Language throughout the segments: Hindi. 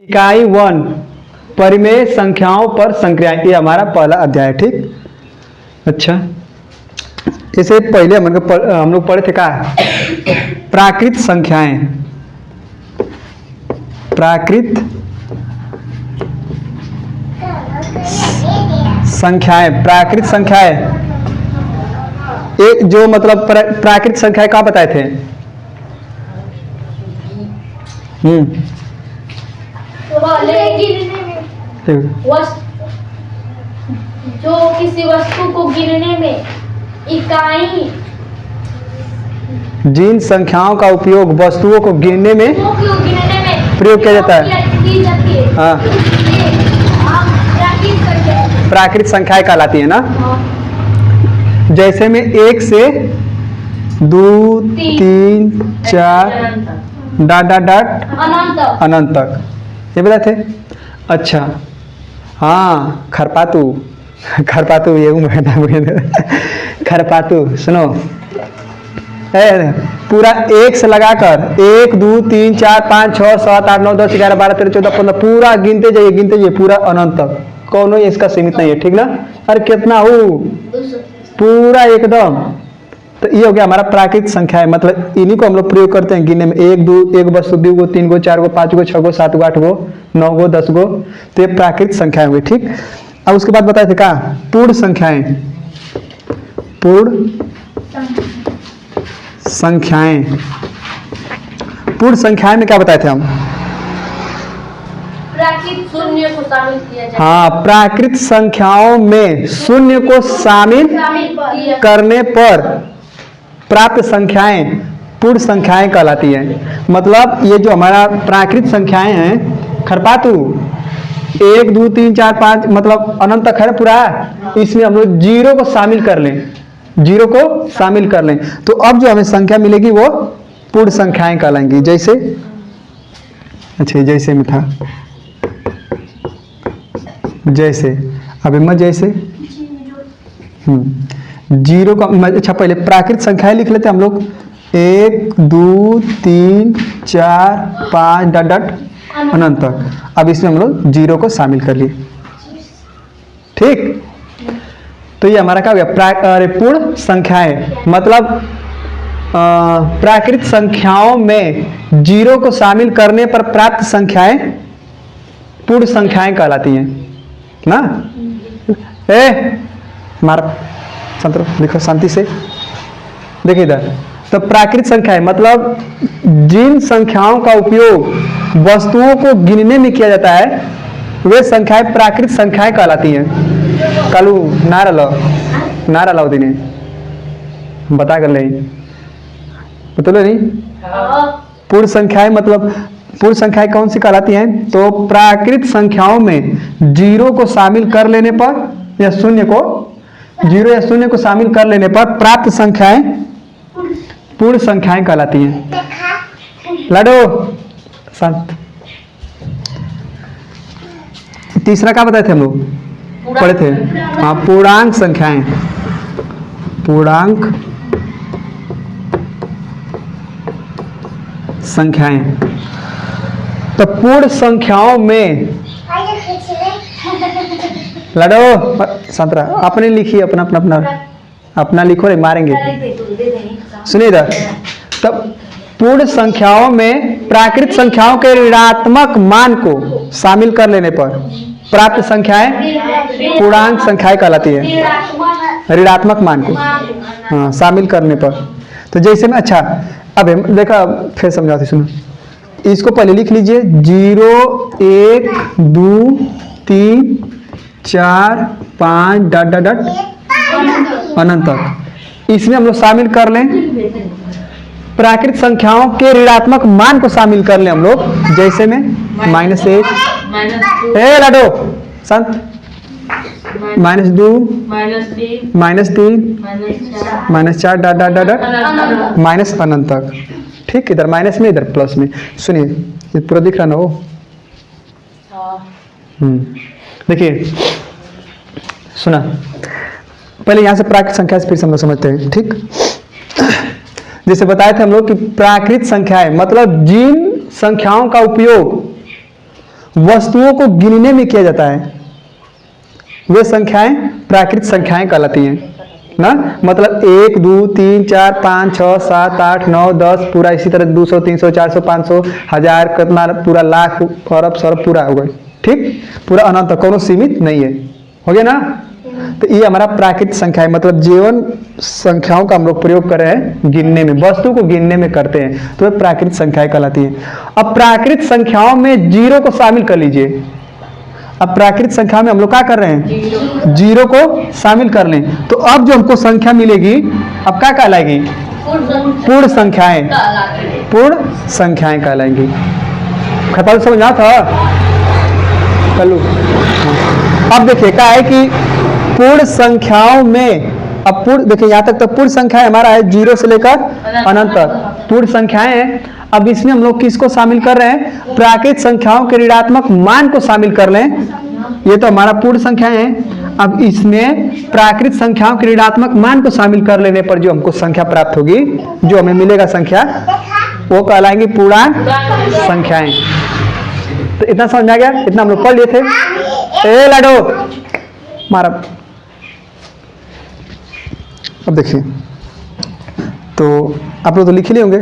इकाई 1 परिमेय संख्याओं पर संक्रियाएं, ये हमारा पहला अध्याय है। ठीक, अच्छा, इसे पहले हम लोग पढ़े थे क्या? प्राकृत संख्याएं, प्राकृत संख्याएं, प्राकृत संख्याएं, एक जो मतलब प्राकृत संख्याएं क्या बताए थे? जो किसी वस्तु को गिनने में इकाई, जिन संख्याओं का उपयोग वस्तुओं को गिनने में प्रयोग किया जाता है, हाँ, प्राकृत संख्याएं कहलाती है ना। जैसे में 1 से 2 3 4 अनंत तक, ये बताए थे। अच्छा, हाँ, खरपातू, खरपातू ये खरपातू सुनो, पूरा 1 से लगाकर 1 2 3 4 5 6 7 8 9 10 11 12 13 14 15 पूरा गिनते जाइए पूरा अनंत तक, कौनो इसका सीमित नहीं है। ठीक ना? अरे कितना हो, पूरा एकदम। तो ये हो गया हमारा प्राकृत संख्या है, मतलब इन्हीं को हम लोग प्रयोग करते हैं गिनने में। 1 2 1 वस्तु 2 गो 3 गो 4 गो 5 गो 6 गो 7 गो 8 गो 9 गो 10 गो, तो ये प्राकृत संख्याएं हुई। ठीक, अब उसके बाद बताए थे क्या? पूर्ण संख्याएं, पूर्ण संख्याएं, पूर्ण संख्याएं में क्या बताए थे हम? प्राकृत शून्य को शामिल किया जाए। हाँ, प्राकृत संख्याओं में शून्य को शामिल करने पर प्राप्त संख्याएं पूर्ण संख्याएं कहलाती हैं। मतलब ये जो हमारा प्राकृत संख्याएं हैं खरपातू, 1 2 3 4 5 मतलब अनंत तक है पूरा, इसमें हम लोग जीरो को शामिल कर लें, जीरो को शामिल कर लें, तो अब जो हमें संख्या मिलेगी वो पूर्ण संख्याएं कहलाएंगी। जैसे, अच्छा जैसे में था, जैसे, अभी मैं जैसे जीरो का, अच्छा पहले प्राकृत संख्याएं लिख लेते हम लोग, 1 2 3 4 5 डट डट अनंत तक। अब इसमें हम लोग जीरो को शामिल कर लिए। ठीक, तो ये हमारा क्या हो गया? पूर्ण संख्याएं, मतलब प्राकृत संख्याओं में जीरो को शामिल करने पर प्राप्त संख्याएं पूर्ण संख्याएं कहलाती हैं ना। मार संतरो लिखो शांति से, देखिए इधर। तो प्राकृत संख्याएं मतलब जिन संख्याओं का उपयोग वस्तुओं को गिनने में किया जाता है, वे संख्याएं प्राकृत संख्याएं कहलाती हैं। कालू नारा लाओ दिने बता कर नहीं बतलो नहीं। पूर्ण संख्याएं मतलब पूर्ण संख्याएं कौन सी कहलाती हैं? तो प्राकृत संख्याओं में जीरो को शामिल कर लेने पर या शून्य को, जीरो या शून्य को शामिल कर लेने पर प्राप्त संख्याएं पूर्ण संख्याएं कहलाती हैं। लड़ो शांत। तीसरा क्या बताए थे हम लोग? पढ़े थे, हाँ, पूर्णांक संख्याएं, पूर्णांक संख्याएं। तो पूर्ण संख्याओं में लड़ो संतरा, अपने लिखिए, अपना अपना अपना अपना लिखो, रे मारेंगे। सुनिए इधर, तब पूर्ण संख्याओं में प्राकृत संख्याओं के ऋणात्मक मान को शामिल कर लेने पर प्राप्त संख्याएं पूर्णांक संख्याएं कहलाती है। ऋणात्मक मान को, हाँ, शामिल करने पर। तो जैसे में, अच्छा अब देखा फिर समझाती, सुनो, इसको पहले लिख लीजिए, 0 1 2 3 4 5 डट डट डट अनंत तक। इसमें हम लोग शामिल कर लें प्राकृत संख्याओं के ऋणात्मक मान को शामिल कर लें हम लोग। जैसे में -1, लाडो संत, -2 -3 -4 डट डट डट माइनस अनंत तक। ठीक, इधर माइनस में इधर प्लस में। सुनिए ये पूरा दिख रहा ना वो, देखिए सुना, पहले यहाँ से प्राकृत संख्या से फिर हम लोग समझते हैं। ठीक, जैसे बताए थे हम लोग कि प्राकृत संख्याएं मतलब जिन संख्याओं का उपयोग वस्तुओं को गिनने में किया जाता है, वे संख्याएं प्राकृत संख्याएं कहलाती हैं ना। मतलब 1 2 3 4 5 6 7 8 9 10 पूरा, इसी तरह 200 300 400 500 1000 कितना, पूरा लाख अरब सरब पूरा हो गए, ठीक, पूरा अनंत, कोनो सीमित नहीं है, हो गया ना। तो ये हमारा प्राकृत संख्या है, मतलब जीवन संख्याओं का हम लोग प्रयोग कर रहे हैं गिनने में, वस्तु को गिनने में करते हैं, तो ये प्राकृत संख्याएं कहलाती है। अब प्राकृत संख्याओं में जीरो को शामिल कर लीजिए। अब प्राकृत संख्या में हम लोग क्या कर रहे हैं, जीरो को शामिल कर लें, तो अब जो हमको संख्या मिलेगी अब क्या कहलाएगी, पूर्ण संख्याएं, पूर्ण संख्याएं कहलाएंगी। खत्म समझना था कलू। अब देखिए क्या है कि पूर्ण संख्याओं में, अब पूर्ण देखिए यहाँ तक तो पूर्ण संख्या हमारा है जीरो से लेकर अनंत तक पूर्ण संख्याएं हैं। अब इसमें हम लोग किसको शामिल कर रहे हैं, प्राकृत संख्याओं के ऋणात्मक मान को शामिल कर लें, ये तो हमारा पूर्ण संख्याएं हैं। अब इसमें प्राकृत संख्याओं के ऋणात्मक मान को शामिल कर लेने पर जो हमको संख्या प्राप्त होगी, जो हमें मिलेगा संख्या, वो कहलाएंगी पूर्णांक संख्याएं। तो इतना समझ आ गया, इतना हम लोग पढ़ लिए थे। ए लाडो मारा। अब देखिए, तो आप लोग तो लिख लिए होंगे।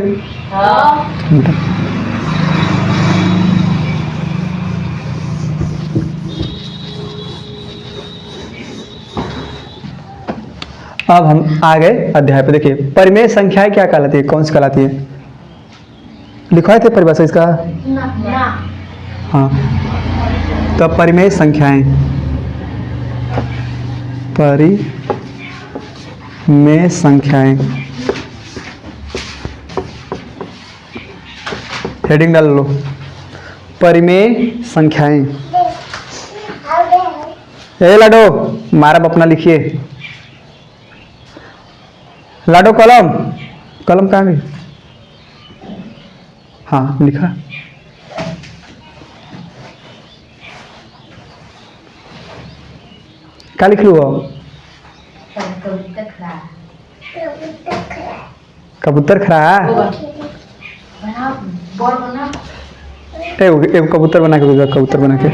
अब हम आ गए अध्याय पे। देखिए परिमेय संख्याएं क्या कहलाती है, कौन सी कहलाती है, लिखवाए थे परिभाषा इसका। हाँ, तो परिमेय संख्याएं, परिमेय संख्याएं, हेडिंग डाल लो, परिमेय संख्याएं। ए लाडो मारा अपना लिखिए, लाडो कलम, कलम कहाँ गई, हाँ लिखा। क्या लिख लू, कबूतर खड़ा, एक कबूतर बना के, कबूतर बना के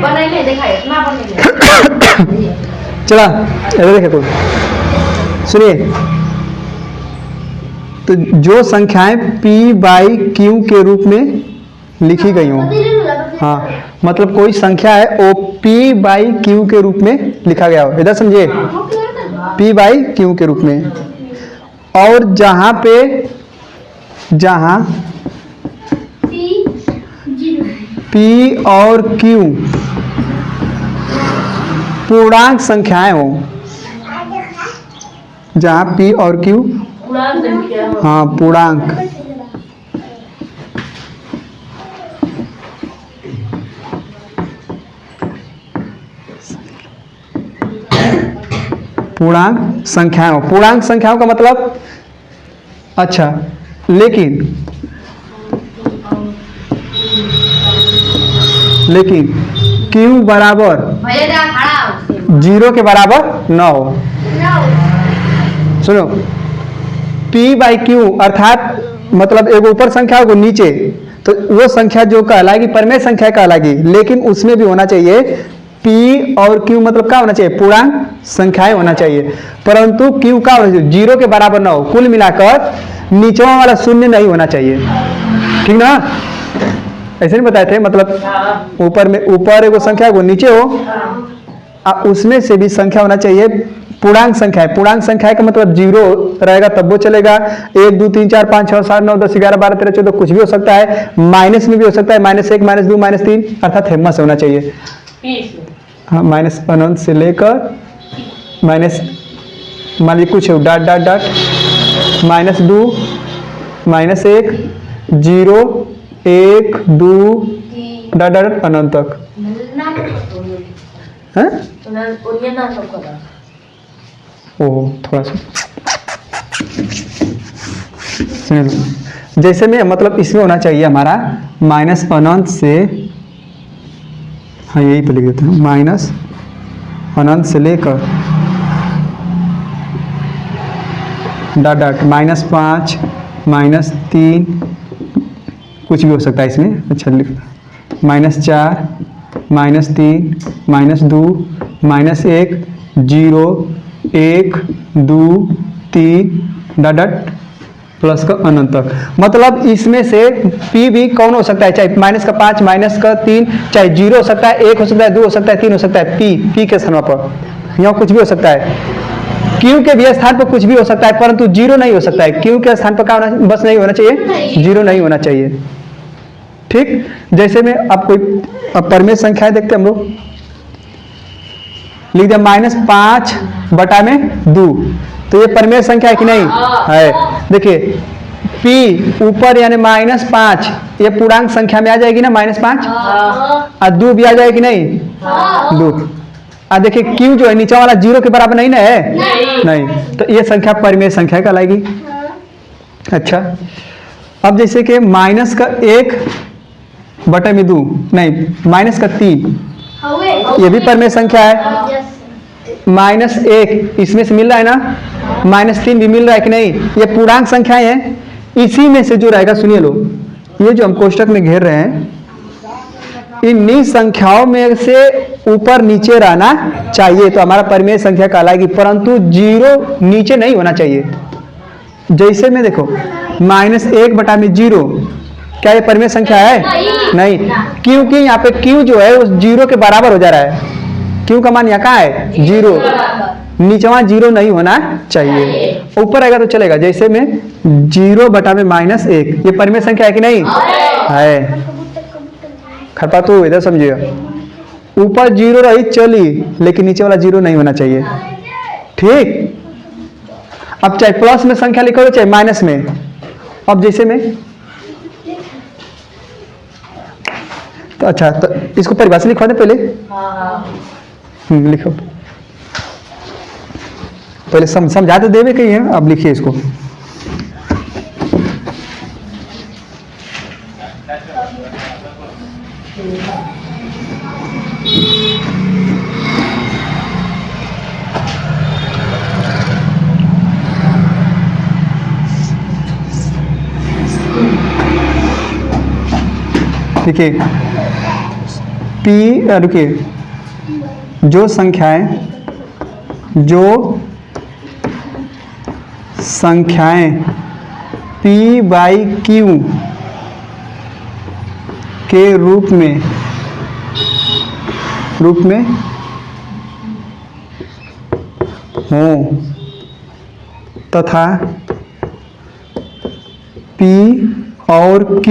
चला। देखे कोई सुनिए, तो जो संख्याएं P बाई Q के रूप में लिखी गई हो, हाँ मतलब कोई संख्या है वो P बाई Q के रूप में लिखा गया हो, इधर समझिए, P बाई Q के रूप में, और जहां पे जहां P और Q पूर्णांक संख्याएं हो, जहां P और Q, हाँ पूर्णांक, पूर्णांक संख्याएं हो, पूर्णांक संख्याओं का मतलब, अच्छा लेकिन Q बराबर जीरो के बराबर न हो। सुनो, P बाई Q अर्थात मतलब एक ऊपर संख्या होगी नीचे, तो वो संख्या जो कहलाएगी परिमेय संख्या कहलाएगी, लेकिन उसमें भी होना चाहिए P और Q, मतलब क्या होना चाहिए, पूर्णांक संख्याएं होना चाहिए, परंतु Q का होना चाहिए जीरो के बराबर ना हो, कुल मिलाकर नीचवा वाला शून्य नहीं होना चाहिए, ठीक ना, ऐसे नहीं बताए थे, मतलब ऊपर में ऊपर एगो संख्या है वो नीचे हो, उसमें से भी संख्या होना चाहिए पूर्णांक संख्या है। पूर्णांक संख्या का मतलब जीरो रहेगा तब वो चलेगा, 1 2 3 4 5 6 7 9 10 11 12 13 14 कुछ भी हो सकता है, माइनस में भी हो सकता है, -1 -2 -3, अर्थात हेमस होना चाहिए, हाँ माइनस अनंत से लेकर माइनस, मान लीजिए कुछ dot dot dot -2 -1 0 1 2 dot dot अनंत तक, हैं? ओह थोड़ा सा जैसे में, मतलब इसमें होना चाहिए हमारा माइनस अनंत से, हाँ यही पे लिख देते हैं, माइनस अनंत से लेकर डाट डाट -5 -3 कुछ भी हो सकता है इसमें, अच्छा लिख -4 -3 -2 -1 0 1 2 3 डट प्लस का अनंत तक। मतलब इसमें से p भी कौन हो सकता है, चाहे -5 -3, चाहे 0 हो सकता है, 1 हो सकता है, 2 हो सकता है, 3 हो सकता है। p के स्थान पर यहाँ कुछ भी हो सकता है। q के भी स्थान पर कुछ भी हो सकता है, परंतु 0 नहीं हो सकता है। q के स्थान पर क्या होना, बस नहीं होना चाहिए, 0 नहीं होना चाहिए। ठीक, जैसे में अब कोई परमेय संख्याएं देखते हम लोग, लिख दिया -5/2, तो ये परमेय संख्या है कि नहीं है। देखिए p ऊपर यानी -5, ये पूर्णांक संख्या में आ जाएगी ना, -5, और 2 भी आ जाएगी कि नहीं, 2। और देखिए q जो है नीचे वाला 0 के बराबर नहीं ना है, नहीं, तो ये संख्या परमेय संख्या कहलाएगी। अच्छा, अब जैसे कि -1/2 नहीं, -3, ये भी परमेय संख्या है। -1 इसमें से मिल रहा है ना, -3 भी मिल रहा है कि नहीं, ये पूर्णांक संख्याएं हैं। इसी में से जो रहेगा, सुनिए लो, ये जो हम कोष्टक में घेर रहे हैं, इन्हीं संख्याओं में से ऊपर नीचे रहना चाहिए तो हमारा परमेय संख्या कहलाएगी, परंतु 0 नीचे नहीं होना चाहिए। जैसे में देखो -1/0, क्या ये परमेय संख्या है, नहीं, क्योंकि यहाँ पे q जो है उस 0 के बराबर हो जा रहा है। q का मान यहाँ कहाँ है, 0, नीचवा 0 नहीं होना चाहिए, ऊपर आएगा तो चलेगा। जैसे में 0/-1, ये परमेय संख्या है कि नहीं है। खरपा तो इधर समझिएगा, ऊपर 0 रही चली, लेकिन नीचे वाला 0 नहीं होना चाहिए। ठीक, अब चाहे प्लस में संख्या लिखो चाहे माइनस में। अब जैसे में तो अच्छा, तो इसको परिभाषा लिखवा दे पहले। लिखो पहले, समझा तो देवे कही है, अब लिखिए इसको। देखिए p, रुकिए, जो संख्याएं p/q के रूप में हो तथा p और q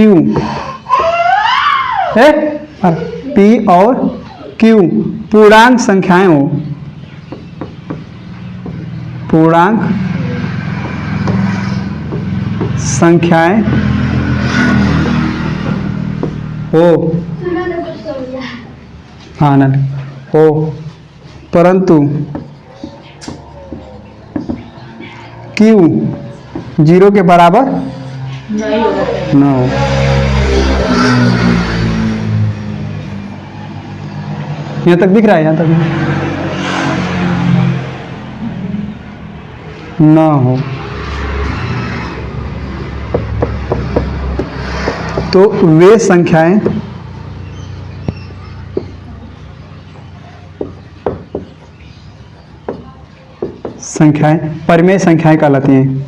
है, p और q पूर्णांक संख्याएं हो, पूर्णांक संख्याएं हो, हाँ ना हो, परंतु q 0 के बराबर न हो। यहाँ तक दिख रहा है, यहाँ तक न हो तो वे संख्याएं परमेय संख्याएं कहलाती हैं।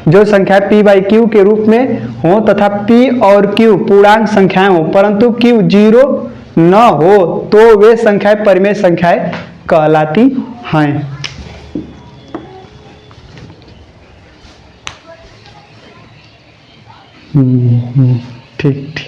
जो संख्या p/q के रूप में हो तथा p और q पूर्णांक संख्याएं हो, परंतु q 0 न हो तो वे संख्याएं परमेय संख्याएं कहलाती हैं। ठीक ठीक,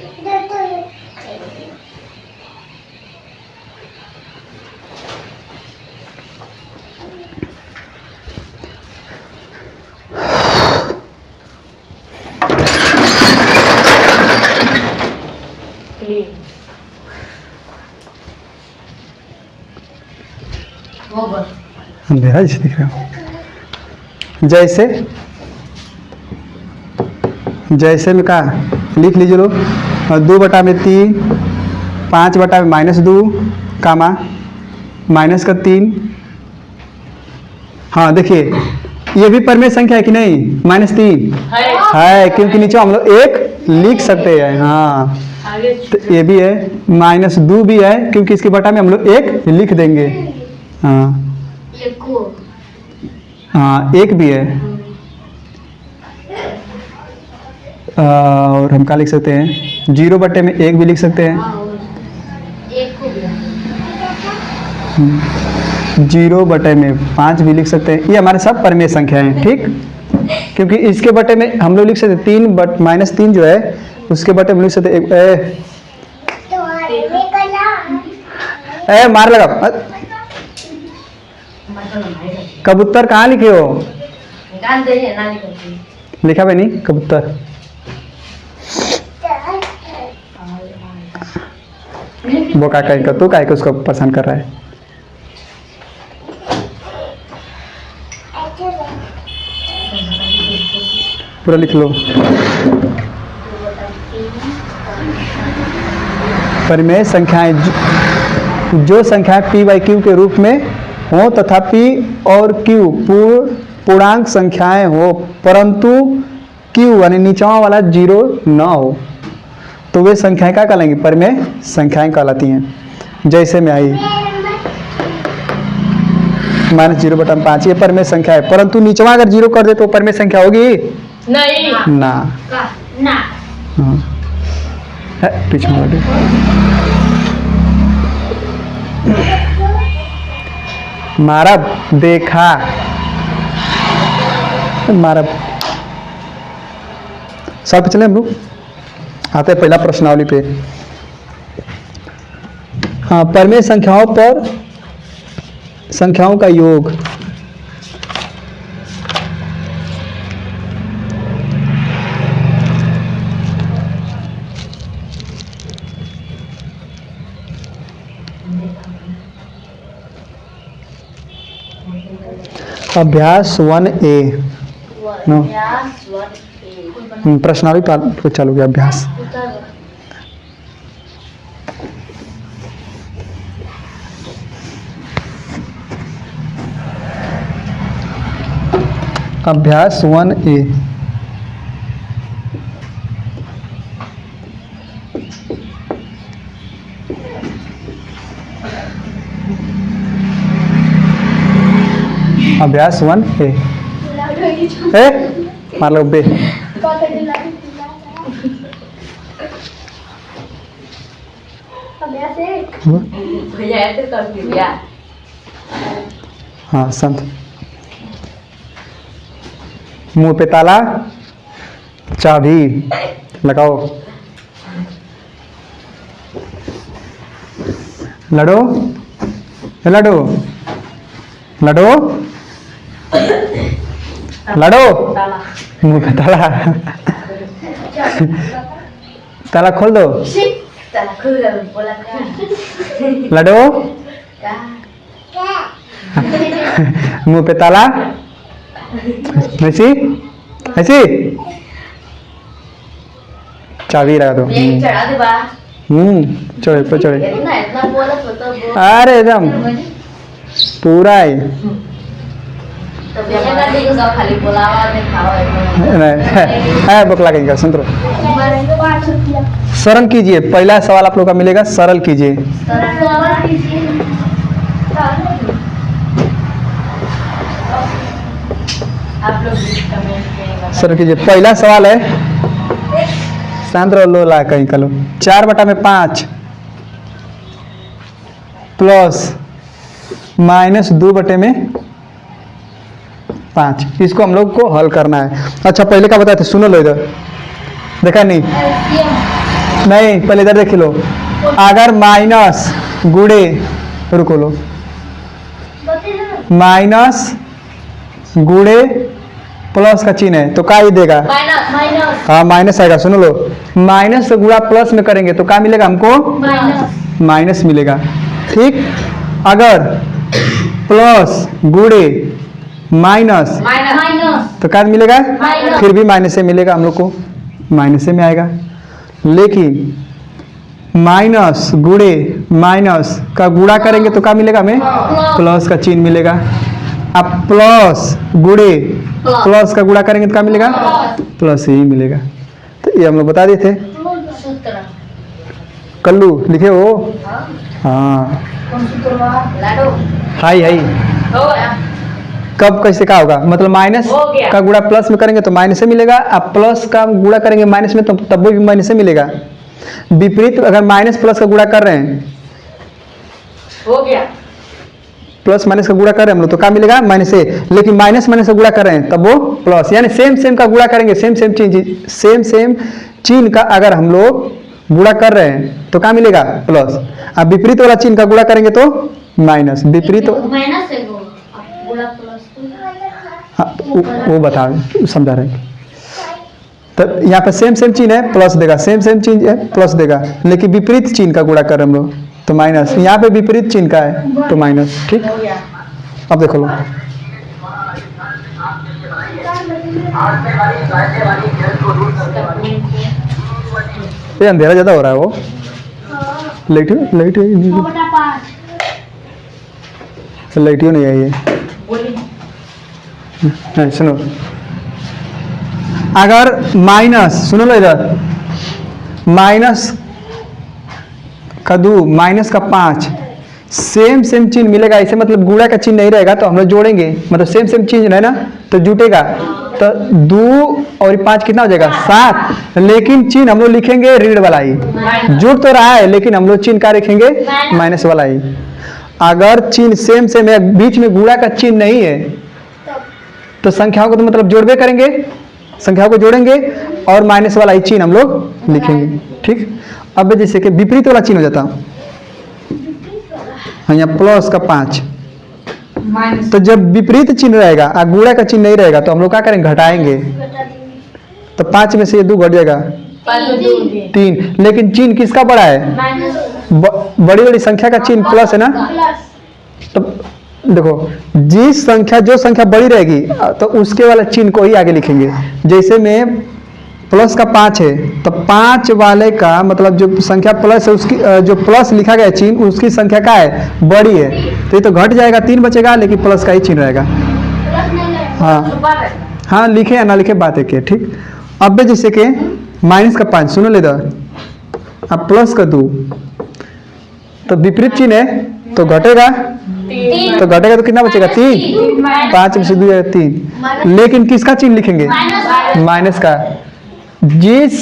अंधेरा जैसे दिख रहा हो। जैसे में कहा लिख लीजिए लोग, 2/3, 5/-2 कामा माइनस का 3। हाँ देखिए, ये भी परिमेय संख्या है कि नहीं? -3 है, क्योंकि नीचे हम लोग 1 लिख सकते हैं। हाँ, तो ये भी है। -2 भी है, क्योंकि इसके बटा में हम लोग 1 लिख देंगे। हाँ हाँ, 1 भी है। और हम क्या लिख सकते हैं? 0 बटे में 1 भी लिख सकते हैं। 0 बटे में 5 भी लिख सकते हैं। ये हमारे सब परिमेय संख्या हैं, ठीक। क्योंकि इसके बटे में हम लोग लिख सकते हैं 3 -3 जो है उसके बटे में लिख सकते हैं मार लगा। कबूतर कहाँ लिखे हो? लिखा भी नहीं कबूतर। वो क्या कहेगा? तू क्या उसको पसंद कर रहा है? पूरा लिख लो। परिमेय संख्याएं जो संख्याएं p/q के रूप में हो तथा p और q पूर्णांक संख्याएं हो, परंतु q यानी नीचवा वाला 0 ना हो, तो वे संख्याएं क्या कहलाएंगी? परिमेय संख्याएं कहलाती हैं। जैसे में आई -0/5, ये परिमेय संख्या है, परंतु नीचवा अगर 0 कर दे तो परिमेय संख्या होगी नहीं ना। हाँ, पीछे मारब देखा, मारब सब चले हम लोग आते पहला प्रश्नावली पे। हाँ, परिमेय संख्याओं पर संख्याओं का योग। अभ्यास 1A नो प्रश्नावली चालू गया। अभ्यास अभ्यास 1A। अभ्यास 1A। मान लो बे। हाँ, संत मुंह पे ताला, चाबी लगाओ। लड़ो लड़ो लड़ो लड़ो, मुंह पे ताला, ताला खोल दो। लड़ो, मुंह पे ताला, ऐसी ऐसी चाबी लगा दो। चढ़े पे चढ़े। अरे एकदम पूरा है। बकला कहीं का सुन। सरल कीजिए। पहला सवाल आप लोग का मिलेगा, सरल कीजिए। सरल कीजिए। पहला सवाल है, शांत रहो, लो ला कहीं का लो। 4/5 प्लस -2/5, इसको हम लोग को हल करना है। अच्छा, पहले क्या बताते, सुनो लो इधर, देखा नहीं? नहीं, पहले इधर देख लो। अगर माइनस गुणे, रुको लो, माइनस गुणे प्लस का चिन्ह है तो क्या ही देगा? माइनस। हाँ, माइनस आएगा। सुनो लो, माइनस से गुणा प्लस में करेंगे तो क्या मिलेगा हमको? माइनस मिलेगा, ठीक। अगर प्लस गुणे माइनस तो क्या मिलेगा? फिर भी माइनस से मिलेगा, हम लोग को माइनस में आएगा। लेकिन माइनस गुणे माइनस का गुणा करेंगे तो क्या मिलेगा हमें? प्लस का चिन्ह मिलेगा। अब प्लस गुणे प्लस का गुणा करेंगे तो क्या मिलेगा? प्लस ही मिलेगा। तो ये हम लोग बता दिए थे। सूत्र कल्लू लिखे हो? हाँ कौन सूत्र हुआ? लाडो हाई हाई हो गया। कब कैसे क्या होगा? मतलब माइनस हो गया। का गुणा प्लस में करेंगे तो माइनस से मिलेगा। अब प्लस का गुणा करेंगे माइनस में तो तब भी माइनस से मिलेगा। विपरीत अगर माइनस प्लस का गुणा कर रहे हैं, हो गया। प्लस माइनस का गुणा कर रहे हैं हम लोग तो क्या मिलेगा? माइनस से। लेकिन माइनस माइनस का गुणा कर रहे हैं तब वो प्लस, यानी सेम सेम का गुणा करेंगे। सेम सेम चिन्ह का अगर हम लोग गुणा कर रहे हैं तो क्या मिलेगा? प्लस। अब विपरीत वाला चिन्ह का गुणा करेंगे तो माइनस। विपरीत माइनस है वो गुणा प्लस हाँ, वो बता समझा रहे हैं। तो यहाँ पे सेम सेम चिन्ह है प्लस देगा, सेम सेम चिन्ह है प्लस देगा, लेकिन विपरीत चिन्ह का गुणा कर रहे हैं हम लोग तो माइनस। यहाँ पे विपरीत चिन्ह का है तो माइनस। ठीक, हो गया। अब देखो लो। ये अंधेरा ज्यादा हो रहा है, वो लाइट लाइट लाइट नहीं आई है। हाँ, सुनो, अगर माइनस, सुनो लो इधर, माइनस का 2 माइनस का 5 सेम सेम चिन्ह मिलेगा। ऐसे मतलब गुणा का चिन्ह नहीं रहेगा तो हम लोग जोड़ेंगे, मतलब सेम सेम चिन्ह है ना तो जुटेगा। तो 2 और 5 कितना हो जाएगा? 7। लेकिन चिन्ह हम लोग लिखेंगे ऋण वाला ही। जुट तो रहा है लेकिन हम लोग चिन्ह क्या लिखेंगे? माइनस वाला ही। अगर चिन्ह सेम सेम है, बीच में गुणा का चिन्ह नहीं है तो संख्याओं को तो मतलब जोड़बे करेंगे, संख्याओं को जोड़ेंगे और माइनस वाला ही चिन्ह हम लोग लिखेंगे। ठीक, अब जैसे कि विपरीत वाला चिन्ह हो जाता, हाँ यहाँ प्लस का 5, तो जब विपरीत चिन्ह रहेगा और गुणा का चिन्ह नहीं रहेगा तो हम लोग क्या करेंगे? घटाएंगे। तो 5 में से ये 2 घट जाएगा 3। लेकिन चिन्ह किसका बड़ा है? बड़ी बड़ी संख्या का चिन्ह प्लस है ना। तो देखो, जिस संख्या जो संख्या बड़ी रहेगी तो उसके वाला चिन्ह को ही आगे लिखेंगे। जैसे में प्लस का 5 है तो 5 वाले का मतलब जो संख्या प्लस है उसकी जो प्लस लिखा गया चिन्ह उसकी संख्या क्या है? बड़ी है, तो ये तो घट जाएगा, 3 बचेगा, लेकिन प्लस का ही चिन्ह रहेगा। हाँ लिखे या ना लिखे बात है क्या। ठीक, अब जैसे कि माइनस का 5, सुनो ले इधर, अब प्लस का 2 तो विपरीत चिन्ह है तो घटेगा, तो घटेगा तो कितना बचेगा? 3। 5 में से 2 जाएगा 3। लेकिन किसका चिन्ह लिखेंगे? माइनस का। जिस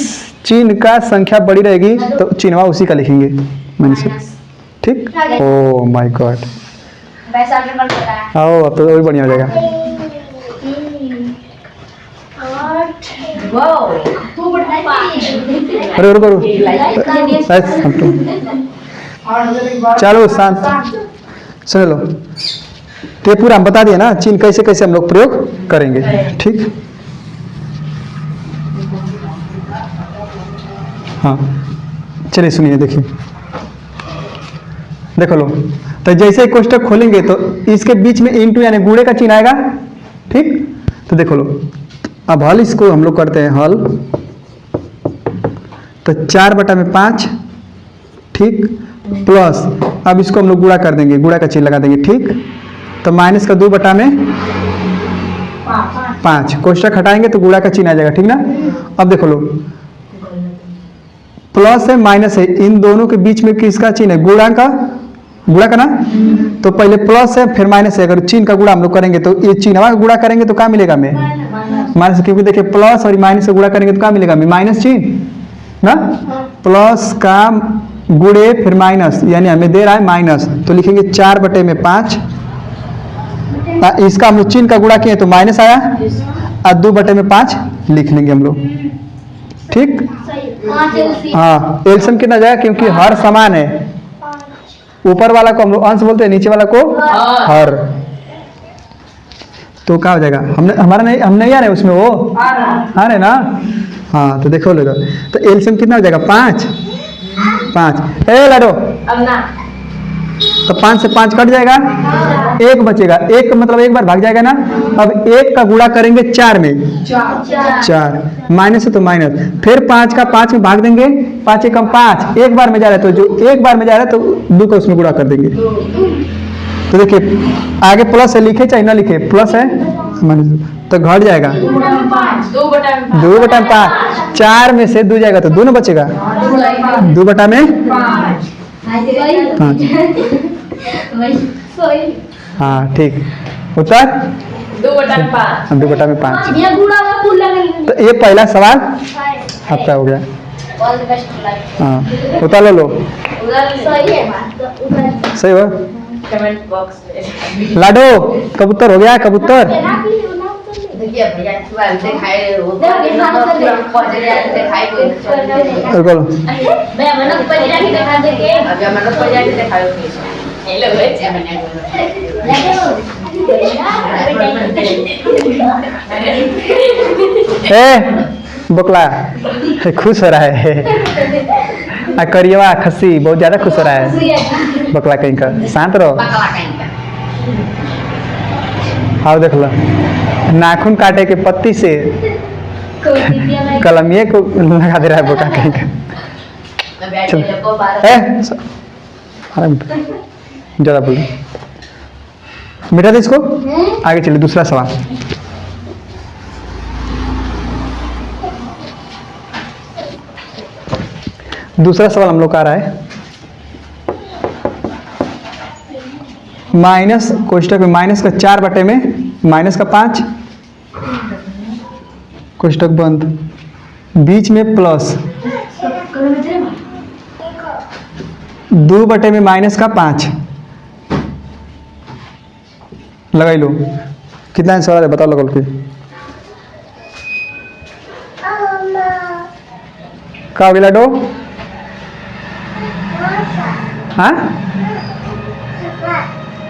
चिन्ह का संख्या बड़ी रहेगी तो चिन्हवा उसी का लिखेंगे माइनस। ठीक, ओ माय गॉड, आओ अब तो और बढ़िया हो जाएगा। अरे रुको रुको, चलो शांत सुन लो। तो पूरा हम बता दिया ना चिन्ह कैसे कैसे हम लोग प्रयोग करेंगे। ठीक, हाँ चलिए सुनिए, देखिए देखो लो। तो जैसे कोष्टक खोलेंगे तो इसके बीच में इंटू यानी गुणे का चिन्ह आएगा। ठीक, तो देखो लो, अब हल इसको हम लोग करते हैं हल। तो 4/5, ठीक, प्लस अब इसको हम लोग गुणा कर देंगे, गुणा का चिन्ह लगा देंगे। ठीक, तो माइनस का 2/5, कोष्टक हटाएंगे तो गुणा का चिन्ह आ जाएगा। ठीक ना। अब देखो लो, प्लस है माइनस है, इन दोनों के बीच में किसका चिन्ह है? गुणा का ना। तो पहले प्लस है फिर माइनस है, अगर चिन्ह का गुणा हम लोग करेंगे तो ये चिन्ह का गुणा करेंगे तो क्या मिलेगा हमें? माइनस, क्योंकि देखिए प्लस और माइनस से गुणा करेंगे तो क्या मिलेगा हमें? माइनस चिन्ह ना। प्लस का गुणे फिर माइनस, यानी हमें दे रहा है माइनस, तो लिखेंगे 4/5। इसका हम लोग चिन्ह का गुणा किए तो माइनस आया, और 2/5 लिख लेंगे हम लोग। ठीक, हाँ एल्सियम कितना जाएगा? क्योंकि हर समान है, ऊपर वाला को हम लोग अंश बोलते हैं, नीचे वाला को हर। तो क्या हो जाएगा? हमने हमारा नहीं, हम नहीं आ रहे उसमें, वो आ रहे ना। हाँ तो देखो लोग, तो एल्सियम कितना हो जाएगा? 5। ए लाडो तो 5 से 5 कट जाएगा, एक बचेगा, एक मतलब एक बार भाग जाएगा ना। अब एक का गुणा करेंगे 4 में, 4 माइनस है तो माइनस, फिर 5 का 5 में भाग देंगे, 5 एकम 5, एक बार में जा रहा है तो जो एक बार में जा रहा है तो 2 का उसमें गुणा कर देंगे। तो देखिए आगे प्लस है, लिखे चाहे ना लिखे, प्लस है माइनस तो घट जाएगा 2/5, 4 में से 2 जाएगा तो 2 ना बचेगा, 2/5। हाँ ठीक, उत्तर 2/5। 2/5। तो ये पहला सवाल आपका हो गया। All the best. हाँ उतार लो, सही है सही हो। कमेंट बॉक्स में लाडो कबूतर हो गया, कबूतर। देखिए भैया वाल दिखाए वो दिखाई बोलो मैं मन ऊपर जाके दिखा देंगे, अभी मन ऊपर जाके दिखाओ ये लो बच्चे ए बकला खुश हो रहा है, करियवा खस्सी बहुत ज्यादा खुश हो रहा है, बकला कहीं का, शांत रहो। आओ देख लो, नाखून काटे के पत्ती से कलमिए को लगा दे रहा है बोका कहीं का। ज्यादा बोलो, मिटा दे इसको, आगे चलिए दूसरा सवाल। दूसरा सवाल हम लोग का आ रहा है, माइनस कोष्टक में माइनस का 4 बटे में माइनस का 5, कोष्टक बंद, बीच में प्लस 2 बटे में माइनस का 5, लगाई लो। कितना आंसर है बताओ लगल के, का हो गया लाडो? हाँ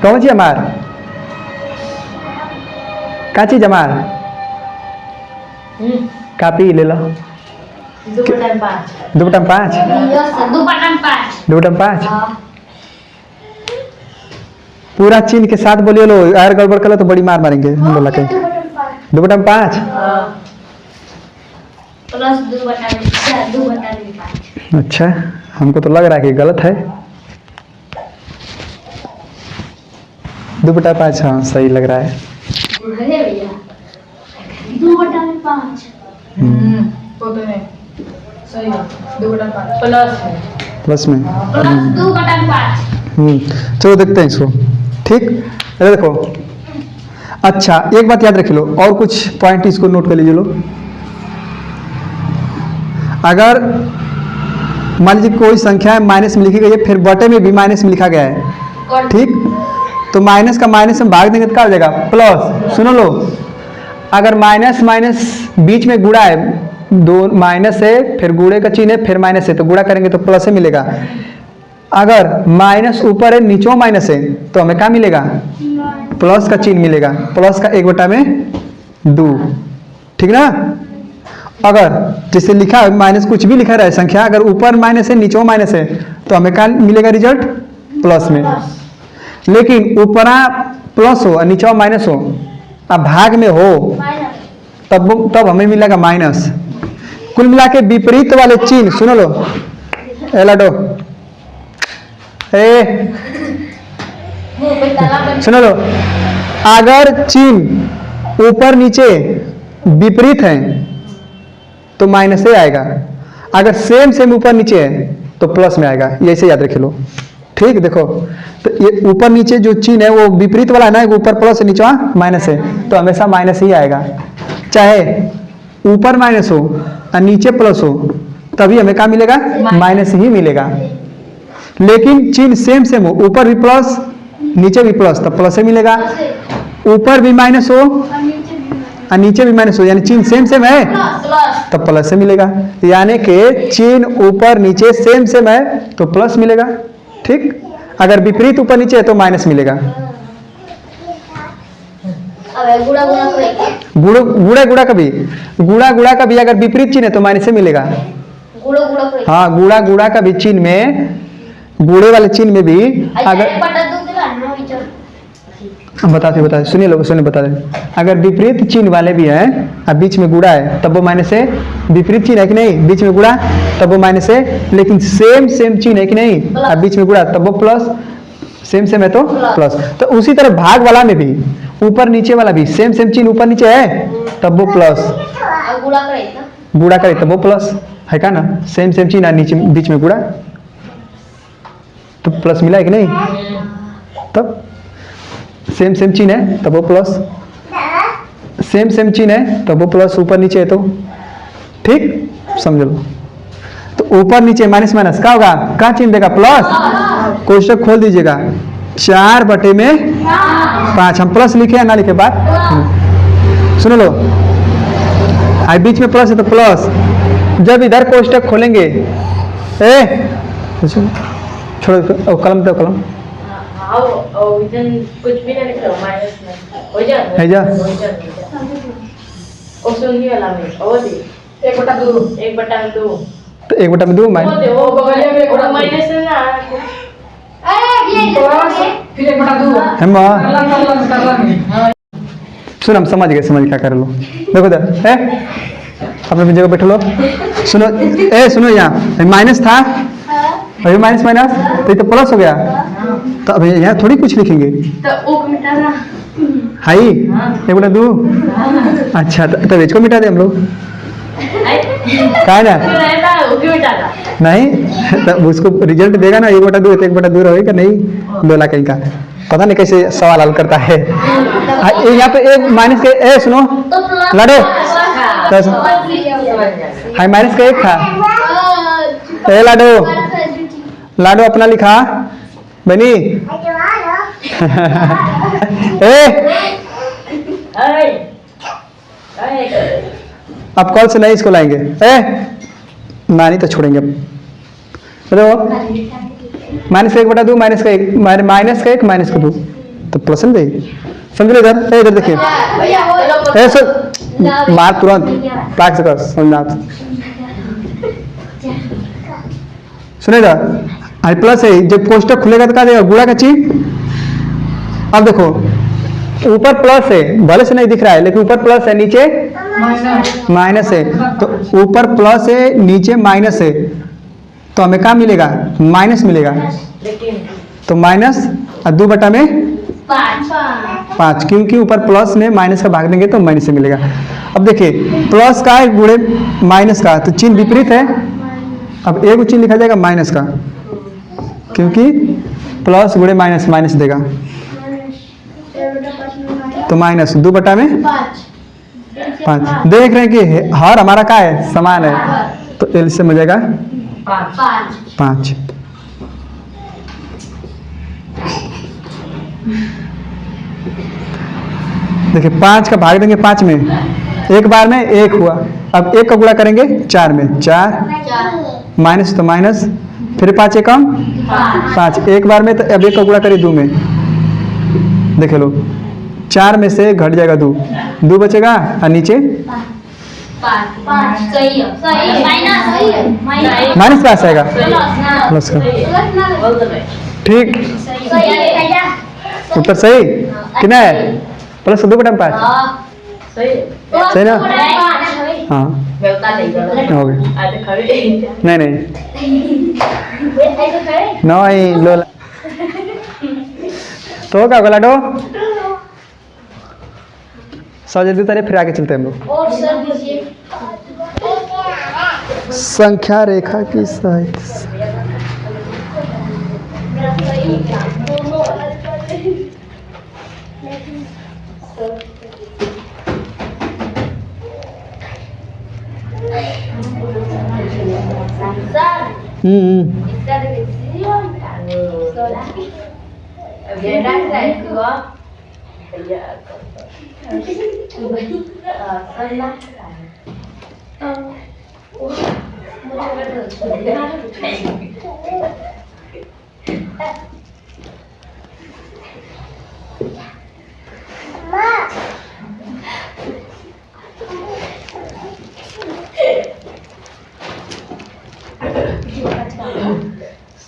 कौन चीज हमार, का चीज हमार, कापी ले लो। 2/5 2/5 2/5 पूरा चिन्ह के साथ बोलिए लो, यार गड़बड़ कर लो तो बड़ी मार मारेंगे हम बोला कहीं। 2/5 प्लस 2/5। अच्छा, हमको तो लग रहा है कि गलत है। 2/5 हाँ सही लग रहा है। अरे भैया 2/5 वो तो है सही है 2/5 प्लस है, प्लस में 2/5। चलो देखते हैं इसको। ठीक, ये देखो। अच्छा एक बात याद रख लो, और कुछ पॉइंट इसको नोट कर लीजिए लो। अगर मान लीजिए कोई संख्या है माइनस में लिखी गई है, फिर बटे में भी माइनस में लिखा गया है, ठीक, तो माइनस का माइनस में भाग देंगे तो क्या हो जाएगा, प्लस। सुनो लो, अगर माइनस माइनस बीच में गुणा है, दो माइनस है फिर गुणे का चिन्ह है फिर माइनस है, तो गुणा करेंगे तो प्लस ही मिलेगा। अगर माइनस ऊपर है नीचों माइनस है तो हमें क्या मिलेगा, प्लस का चिन्ह मिलेगा, प्लस का 1/2। ठीक ना। अगर जैसे लिखा है माइनस, कुछ भी लिखा रहा है संख्या, अगर ऊपर माइनस है नीचों माइनस है तो हमें क्या मिलेगा रिजल्ट, प्लस में। लेकिन ऊपरा प्लस हो और नीचों माइनस हो, अब भाग में हो, तब हमें मिलेगा माइनस। कुल मिला के विपरीत वाले चिन्ह, सुनो लो एलाडो, सुनो लो, अगर चिन्ह ऊपर नीचे विपरीत है तो माइनस से आएगा, अगर सेम सेम ऊपर नीचे है तो प्लस में आएगा, ये ऐसे याद रख लो। ठीक, देखो तो ये ऊपर नीचे जो चिन्ह है वो विपरीत वाला है ना, ऊपर प्लस है नीचे माइनस है, तो हमेशा माइनस ही आएगा। चाहे ऊपर माइनस हो और नीचे प्लस हो तभी हमें क्या मिलेगा, माइनस ही मिलेगा। लेकिन चिन्ह सेम सेम हो, ऊपर भी प्लस नीचे भी प्लस, तब प्लस ही मिलेगा। ऊपर भी माइनस हो और नीचे भी माइनस हो, यानी चिन्ह सेम सेम है तब प्लस से मिलेगा। यानी कि चिन्ह ऊपर नीचे सेम सेम है तो प्लस मिलेगा। ठीक, अगर विपरीत ऊपर नीचे है तो माइनस मिलेगा। गुड़ा गुड़ा का भी अगर विपरीत चिन्ह है तो माइनस से मिलेगा। हाँ, गुड़ा का भी चिन्ह में बूढ़े वाले चिन्ह में भी अगर बताते सुनिए लोग, सुनिए बता रहे, अगर विपरीत चिन्ह वाले भी हैं अब बीच में गुणा है तब वो माइनस है, विपरीत चिन्ह है कि नहीं, बीच में गुणा तब वो माइनस है, लेकिन सेम चिन्ह है कि नहीं, अब बीच में गुणा तब वो प्लस, सेम है तो प्लस। तो उसी तरह भाग वाला में भी ऊपर नीचे वाला भी सेम चिन्ह ऊपर नीचे है तब वो प्लस, गुणा करे तब वो प्लस है का ना, सेम चिन्ह है नीचे बीच में गुणा तो प्लस मिला है कि नहीं, तब सेम चिन्ह है तब वो प्लस, सेम चिन्ह है तब वो प्लस, ऊपर नीचे है तो ठीक समझ लो। तो ऊपर नीचे माइनस क्या होगा, क्या चिन्ह देगा, प्लस। कोष्टक खोल दीजिएगा 4/5, हम प्लस लिखे या ना लिखे बात सुन लो, आई बीच में प्लस है तो प्लस, जब इधर कोष्टक खोलेंगे छोड़ो कलम दो, कलम कुछ भी ना लिख लो, माइनस में हो जा है जा और सुन लिया वाला में और दे 1/2 तो 1/2 माइनस, वो माइनस है ना, फिर 1/2 हम सुन, हम समझ गए क्या कर लो, देखो इधर है अपने जगह बैठ लो, सुनो यहाँ माइनस था अभी माइनस तो ये तो प्लस हो गया, तो अब यहाँ थोड़ी कुछ लिखेंगे तो ओ मिटाना हाई 1/2, अच्छा तो इसको मिटा दे हम लोग का है ना, नहीं तो उसको रिजल्ट देगा ना 1/2 तो 1/2 रहेगा नहीं, लोला कहीं का पता नहीं कैसे सवाल हल करता है। यहाँ पे एक माइनस के सुनो लाडो, हाई माइनस का 1 था, लाडो अपना लिखा बनी अब कल से नहीं इसको लाएंगे, नानी तो छोड़ेंगे अब, -1/2 -1 तो प्लस दे, समझ लो इधर देखिए ऐसे मार तुरंत प्लाक से कर समझना, सुनेगा आई प्लस है, जब कोष्टक खुलेगा तो क्या देगा, गुणा का चिन्ह। अब देखो ऊपर प्लस है, भले से नहीं दिख रहा है लेकिन ऊपर प्लस है नीचे माइनस है, तो ऊपर प्लस है नीचे माइनस है, तो हमें क्या मिलेगा, माइनस मिलेगा, तो माइनस 2/5, क्योंकि ऊपर प्लस में माइनस का भाग देंगे तो माइनस से मिलेगा। अब देखिए प्लस का है गुणे माइनस का, तो चिन्ह विपरीत है, अब एक चिन्ह लिखा जाएगा माइनस का, क्योंकि प्लस गुणे माइनस देगा, तो माइनस 2/5 देख रहे हैं कि हर हमारा क्या है, समान है, तो एल से हो जाएगा 5। देखिए 5 का भाग देंगे 5 में, एक बार में 1 हुआ, अब 1 का गुणा करेंगे 4 में, 4 माइनस तो माइनस, फिर 5 एकम 5, एक बार में, तो अब 1 का गुणा करिए 2 में, देख लो 4 में से घट जाएगा 2 बचेगा और नीचे माइनस का आएगा प्लस का, ठीक उत्तर सही कितना है, प्लस 2/5 सही ना, हाँ हो गया, नहीं लोला तो क्या होगा लाडो, सौ जल्दी उतारे फिर आगे चलते हैं हम लोग, संख्या रेखा की सहायता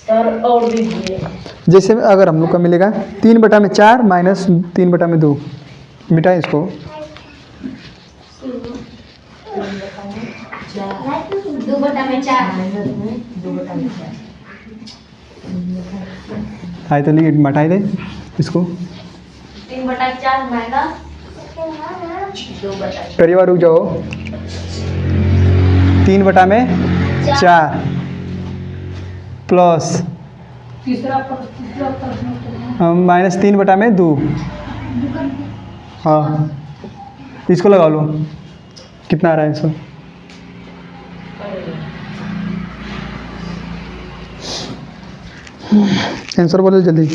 सर और भी जैसे अगर हम लोग का मिलेगा 3/4 माइनस 3/2, मिटाएं इसको। 2/4 आए तो नहीं मटाई दे इसको। 3/4 माइनस 2/4 करिए रुक जाओ। 3/4 प्लस तीसरा प्रश्न माइनस 3/2। हाँ इसको लगा लो, कितना आ रहा है इसको। आंसर बोलो जल्दी।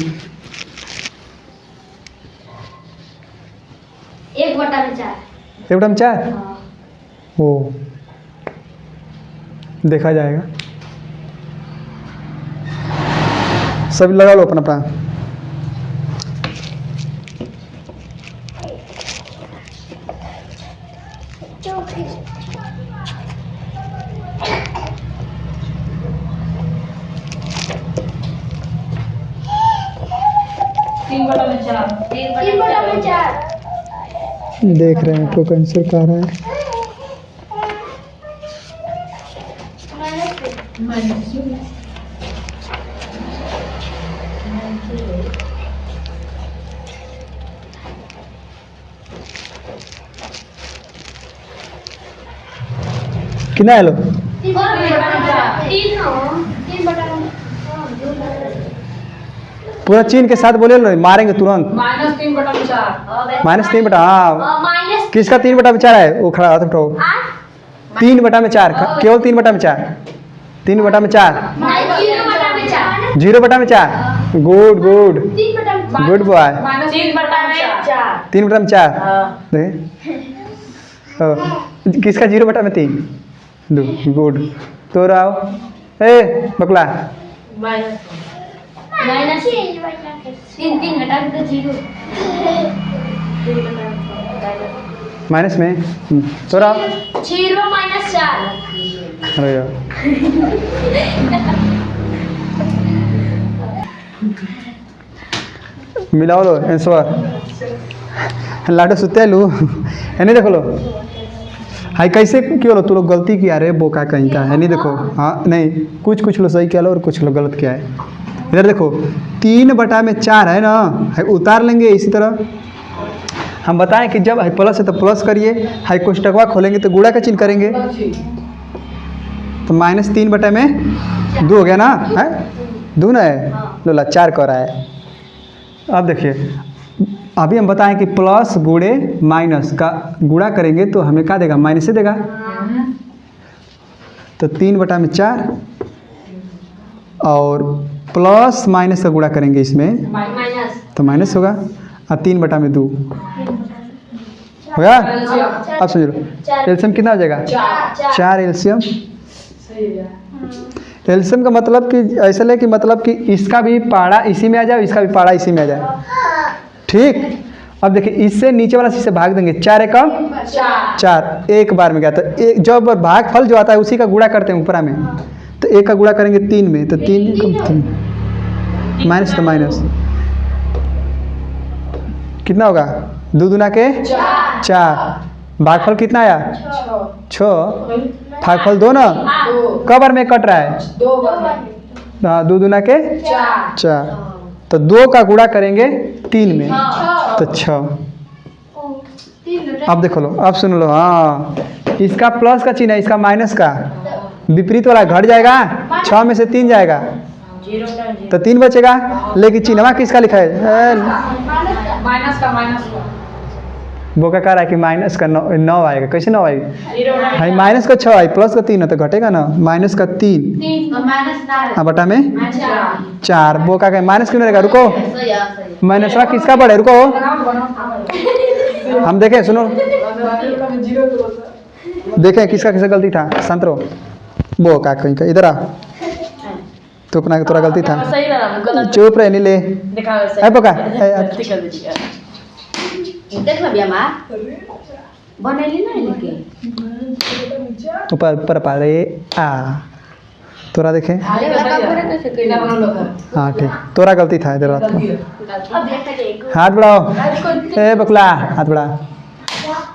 1/4 1/4 ओ देखा जाएगा। सब लगा लो अपना अपना। तीन बटा में चार देख रहे हैं तो आंसर कह रहा है। कितना है लो? पूरा चीन के साथ बोले लो, मारेंगे तुरंत। -3/4 माइनस 3/4 हाँ। माइनस किसका 3/4 है? वो खड़ा हाथ उठाओ। 3/4 केवल 3/4 3/4 0/4। Good good good boy. -3/4 3/4 किसका 0/3? गुड। तो आओ ए बकला माइनस 3 घटा के 0 माइनस में तो आओ 0 माइनस 4 अरे यार मिलाओ लो आंसर। लाडो सुते लू है नहीं देखो लो। हाई कैसे क्यों लो? तू लोग गलती किया रे बोका कहीं का है नहीं देखो। हाँ नहीं कुछ लोग सही किया लो और कुछ लोग गलत किया है। इधर देखो 3/4 है ना, है उतार लेंगे इसी तरह। हम बताएं कि जब हाई प्लस है तो प्लस करिए, हाई कोष्टकवा खोलेंगे तो गुणा का चिन्ह करेंगे। तो -3/2 हो गया ना, है 2 ना है लोला 4 कर रहा है। अब देखिए अभी हम बताएं कि प्लस गुणे माइनस का गुणा करेंगे तो हमें क्या देगा? माइनस से देगा। तो 3/4 और प्लस माइनस का गुणा करेंगे इसमें माइनस तो माइनस होगा। और 3/2 होगा। अब समझ लो एल्सियम कितना हो जाएगा? 4 एल्सियम। एल्सियम का मतलब कि ऐसा ले कि मतलब कि इसका भी पाड़ा इसी में आ जाए, इसका भी पाड़ा इसी में आ जाए। ठीक। अब देखिए इससे नीचे वाला से भाग देंगे। 4 एकम 4 एक बार में गया। तो एक जब भाग फल जो आता है उसी का गुणा करते हैं ऊपरा में। तो 1 का गुणा करेंगे 3 में तो 3 माइनस तो माइनस कितना होगा? 2 दूना के 4। भागफल कितना आया? 6। भागफल 2 ना कब बार में कट रहा है? 2 दूना के 4। तो 2 का गुणा करेंगे 3 में तो 6। अब देखो लो, अब सुन लो। हाँ इसका प्लस का चिन्ह है, इसका माइनस का विपरीत वाला घट जाएगा। 6 में से 3 जाएगा तो 3 बचेगा। लेकिन चिन्हवा किसका लिखा है? माइनस का वो क्या कह रहा है कि माइनस का 9 आएगा। कैसे 9 आएगी? भाई माइनस का 6 आई प्लस का 3 है तो घटेगा ना। माइनस का 3 हाँ बटा में 4। वो क्या कहे माइनस क्यों रहेगा? रुको माइनस का किसका बढ़े? रुको हम देखें सुनो देखें किसका किसका गलती था। संतरो वो क्या कहीं का इधर आ तो अपना तोरा गलती था। चुप रहे नहीं ले बोका देख लो बिया मां बनैली नहीं लेके ऊपर ऊपर पाले आ तोरा देखे। आगे का भैया बिना बनो लोग हाँ ठीक, तोरा गलती था इधर बात को। गलती है। अब देखते देखो हाथ बढ़ाओ, ए बकुला हाथ बढ़ा।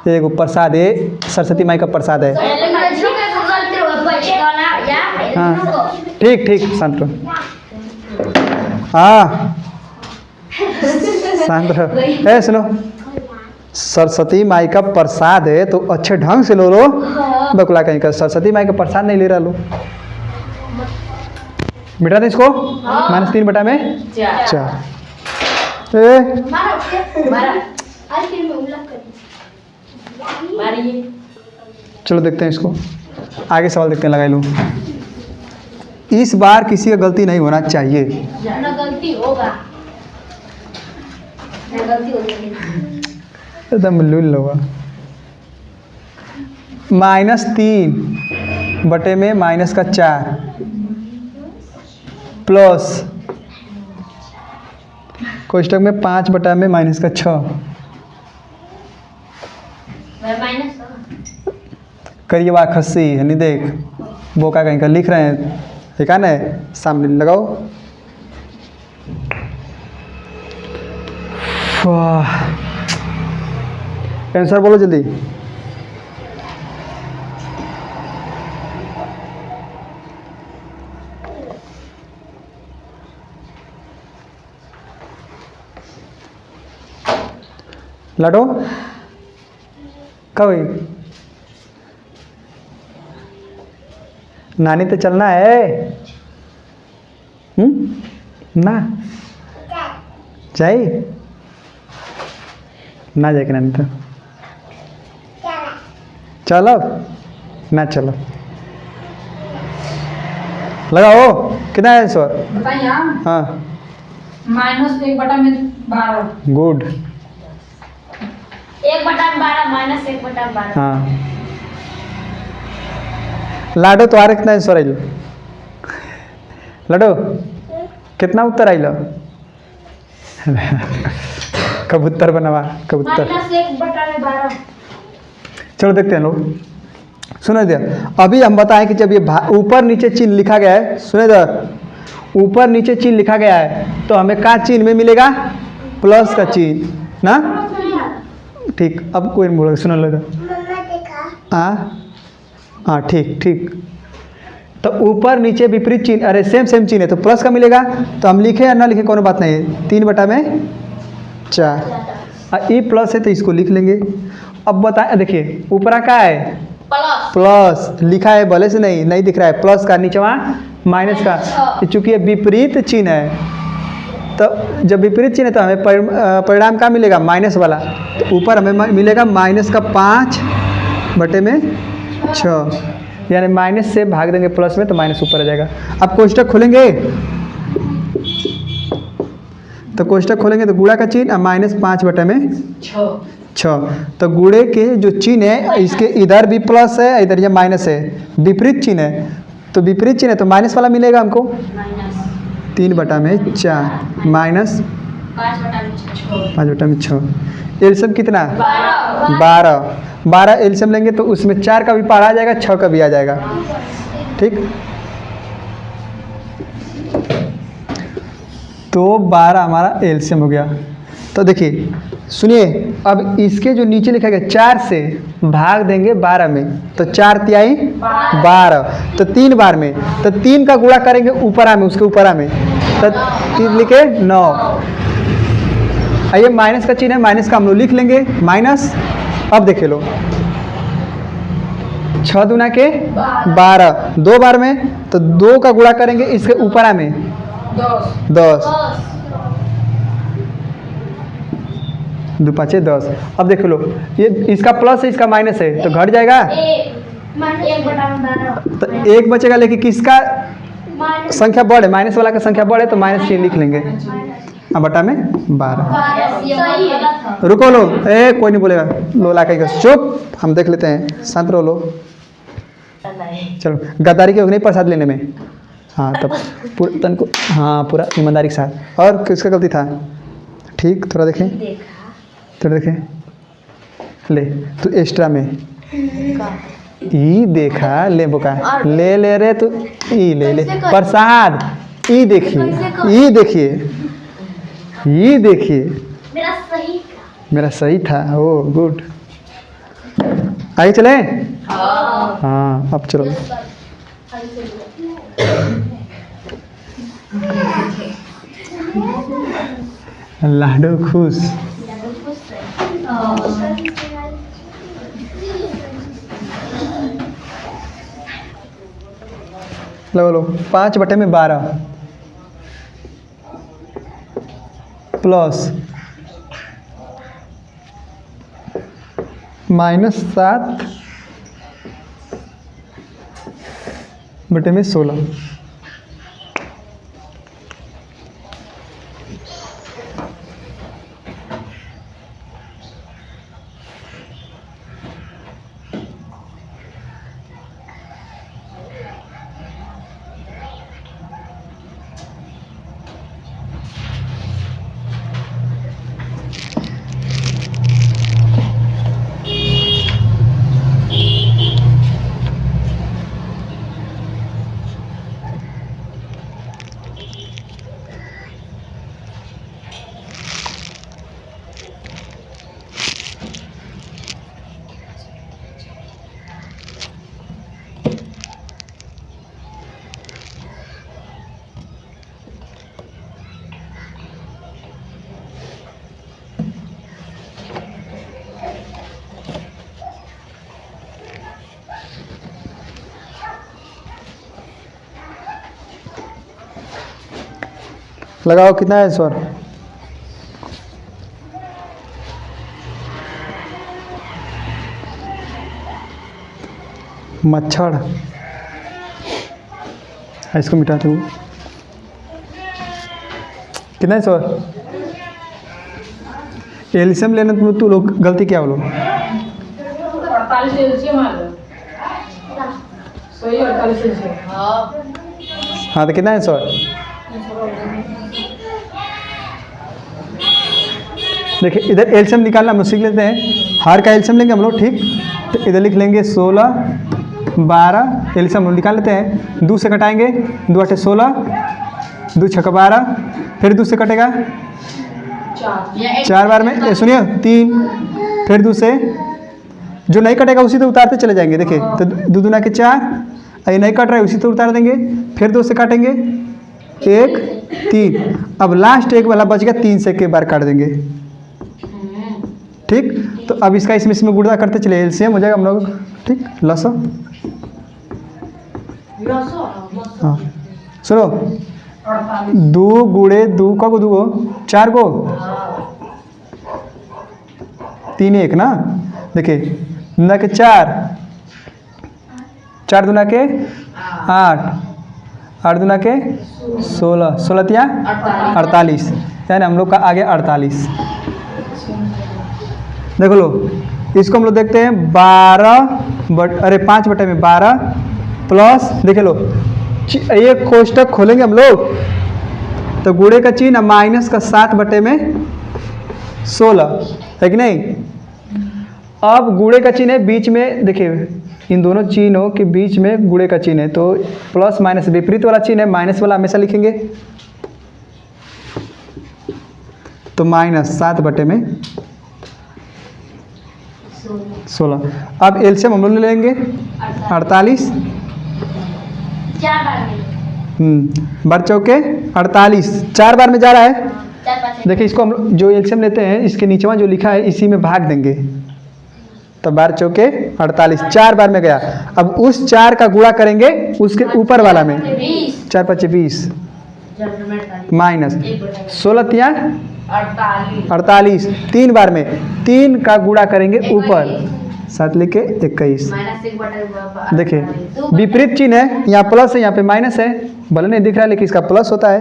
एक प्रसाद है, सरस्वती माई का प्रसाद है। पहले मछली का गलती होगा बच्चे का ना या हाँ ठीक ठीक, शांत रहो। हाँ शांत रहो। ए सुनो, सरस्वती माई का प्रसाद है तो अच्छे ढंग से लो लो। बकुला कहीं का सरस्वती माई का प्रसाद नहीं ले रहा, लो मिटा दे इसको। -3 बटा में 4। ए मारा आज फिर मैं उल्लंघन कर मारिए। चलो देखते हैं इसको, आगे सवाल देखते हैं, लगाई लूँ। इस बार किसी का गलती नहीं होना चाहिए। ना गलती होगा, ना गलती होगी। एकदम लूल होगा। -3 बटे में -4 प्लस कोष्टक में 5 बटा में -6। मैं माइनस करिएवा खस्सी यानी देख बोका कहीं का लिख रहे हैं, ठीक है ना, सामने लगाओ। आंसर बोलो जल्दी। लडो कब हुई? नानी तो चलना है। ना जाए ना जाए कि नानी तो चलो ना चलो। लगाओ कितना है आंसर? बताइए आप। हाँ -1 बटा में 12। गुड। 1/12 -1/12। हाँ लाडो तुम्हारे कितना आंसर आई? लाडो कितना उत्तर आई? कबूतर बनवा कबूतर। -1/12। चलो देखते हैं लोग, सुनो इधर। अभी हम बताएं कि जब ये ऊपर नीचे चिन्ह लिखा गया है, सुनो इधर, ऊपर नीचे चिन्ह लिखा गया है तो हमें का चिन्ह में मिलेगा? प्लस का चिन्ह ना। ठीक, अब कोई नहीं बोलेगा, सुनो लो इधर। हाँ ठीक ठीक। तो ऊपर नीचे विपरीत चिन्ह, अरे सेम चिन्ह है तो प्लस का मिलेगा। तो हम लिखे या ना लिखे कोनो बात नहीं है। 3 बटा में 4 ये प्लस है तो इसको लिख लेंगे। अब बताएं, देखिए ऊपरा का है प्लस लिखा है, भले से नहीं दिख रहा है प्लस का, नीचे वहाँ माइनस का। चूंकि ये विपरीत चिन्ह है तो जब विपरीत चिन्ह है तो हमें परिणाम का मिलेगा? माइनस वाला। तो ऊपर हमें मिलेगा -5 बटे में 6, यानी माइनस से भाग देंगे प्लस में तो माइनस ऊपर आ जाएगा। अब कोष्टक खोलेंगे तो कोष्टक खोलेंगे तो गुणा का चिन्ह -5 बटे में 6। तो गुणे के जो चिन्ह है इसके इधर भी प्लस है, इधर ये माइनस है, विपरीत चिन्ह है। तो विपरीत चिन्ह है तो माइनस वाला मिलेगा हमको। 3 बटा में 4 -5 बटा में 6। एलसीएम कितना? 12 एलसीएम लेंगे तो उसमें 4 का भी पार आ जाएगा, 6 का भी आ जाएगा। ठीक, तो 12 हमारा एलसीएम हो गया। तो देखिए सुनिए, अब इसके जो नीचे लिखा गया 4 से भाग देंगे 12 में तो 4 तिहाई 12, तो 3 बार में तो 3 का गुणा करेंगे ऊपरा में, उसके ऊपरा में तो 3 लिखे 9। आइए माइनस का चिन्ह है, माइनस का हम लोग लिख लेंगे माइनस। अब देखे लो 6 दूना के 12, 2 बार में तो 2 का गुणा करेंगे इसके ऊपरा में 10, 2 5 10। अब देख लो ये इसका प्लस है इसका माइनस है तो घट जाएगा, तो 1 बचेगा। लेकिन किसका संख्या बढ़े? माइनस वाला का संख्या बढ़े तो माइनस चिन्ह लिख लेंगे। अब बटा में 12। रुको लो, कोई नहीं बोलेगा, लो ला कहीं चुप, हम देख लेते हैं, शांत रहो लो। चलो गद्दारी के हो नहीं प्रसाद लेने में। हाँ तब पूरा तन को, हाँ पूरा ईमानदारी के साथ। और किसका गलती था? ठीक, थोड़ा देखें, थोड़ा देखें, ले तो एक्स्ट्रा में ई देखा ले बोका ले ले रे तू ई ले ले प्रसाद ई देखिए ई देखिए ई देखिए मेरा सही मेरा सही था। ओ गुड। आगे चले। हाँ अब चलो। लाडो खुश। लो लो 5/12 प्लस -7/16। लगाओ कितना है स्वर। मच्छर इसको मिटाते हुए कितना है स्वर। एल्शियम लेने में तू लोग गलती क्या बोलो। 48 एलसीएम आ गया। सही 48 एलसीएम। हाँ तो कितना है स्वर। देखिए इधर एल्शियम निकालना हम लोग सीख लेते हैं। हर का एल्शियम लेंगे हम लोग ठीक। तो इधर लिख लेंगे 16 12 एल्शियम हम निकाल लेते हैं। 2 से कटाएंगे 2 8 16 2 6 12 फिर 2 से कटेगा 4 बार में सुनिए 3 फिर 2 से जो नहीं कटेगा उसी तो उतारते चले जाएंगे। देखिए तो 2 दूना के 4 ये नहीं कट रहा है उसी तो उतार देंगे। फिर 2 से काटेंगे 1 3 अब लास्ट एक वाला बच गया 3 से एक बार काट देंगे ठीक। तो अब इसका इसमें गुणा करते चले एलसीएम हो जाएगा हम लोग ठीक। लसो हाँ सुनो 2 गुणे 2 का को 2 4 को 3 1 ना। देखिए दूना के 4 4 दूना के 8 8 दूना के 16 16 तिया 48 यानी हम लोग का आ गया 48। देखो लो इसको हम लोग देखते हैं 5/12 प्लस देखे लो ये कोष्टक खोलेंगे हम लोग तो गुणे का चिन्ह माइनस का 7/16 है कि नहीं। अब गुणे का चिन्ह है बीच में देखिए इन दोनों चिन्हों के बीच में गुणे का चिन्ह है तो प्लस माइनस विपरीत वाला चिन्ह है माइनस वाला हमेशा लिखेंगे। तो -7/16। अब एलसीएम हम लोग ले लेंगे 48 4 बार में बार चौके 48 4 बार में जा रहा है। 4 5 देखिए इसको हम लोग जो एलसीएम लेते हैं इसके नीचे जो लिखा है इसी में भाग देंगे तो बार चौके 48 4 बार में गया। अब उस 4 का गुणा करेंगे उसके ऊपर वाला में 4 5 20 माइनस 16 तिया 48 3 बार में 3 का गुणा करेंगे ऊपर 7 लिखे 21। देखिए विपरीत चिन्ह है यहाँ प्लस है यहाँ पे माइनस है भले नहीं दिख रहा है लेकिन इसका प्लस होता है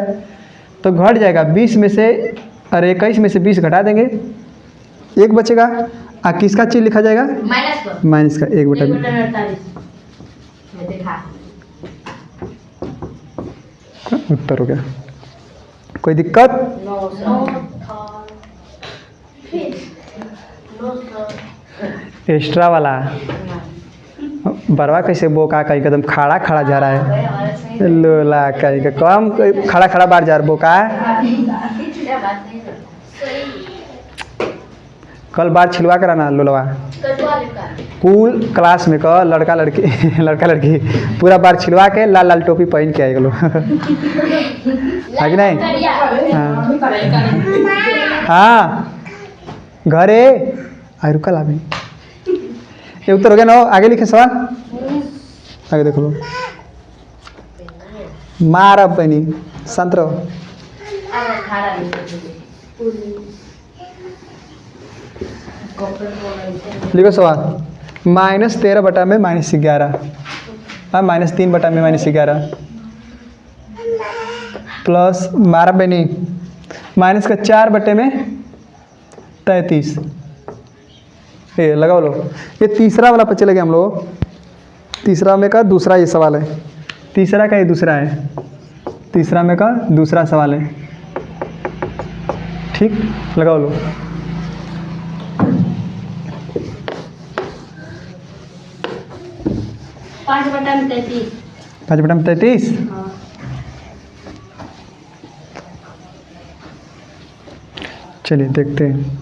तो घट जाएगा 20 में से और 21 में से 20 घटा देंगे 1 बचेगा। किसका चिन्ह लिखा जाएगा माइनस का 1/48 उत्तर हो गया। कोई दिक्कत एक्स्ट्रा वाला बरवा कैसे बोका का एकदम खड़ा खड़ा जा रहा है। हमारा सही लोला कहीं का कम खड़ा खड़ा बार जा रहा बोका है। क्या बात नहीं है। सही कल बार छिलवा कर आना लोलवा। कटवा लिखा पूल क्लास में का लड़का लड़की लड़का लड़की पूरा बार छिलवा के लाल लाल टोपी पहन के आएगा लोग। है कि नहीं? हाँ घरे आई रुका ला भी ये उत्तर हो गया ना। आगे लिखे सवाल आगे देख लो। मारा बनी संतरो खाना लिखो सवाल -13 बटा में -11 हाँ -3 बटा में -11 प्लस मारा बनी -4 बटे में 33। ये लगाओ लो। ये तीसरा वाला पर चले गए हम लोग। तीसरा में का दूसरा ये सवाल है। तीसरा का ये दूसरा है। तीसरा में का दूसरा सवाल है। ठीक लगाओ लो। पाँच बटा में 33। 5 बटा में 33। चलिए देखते हैं।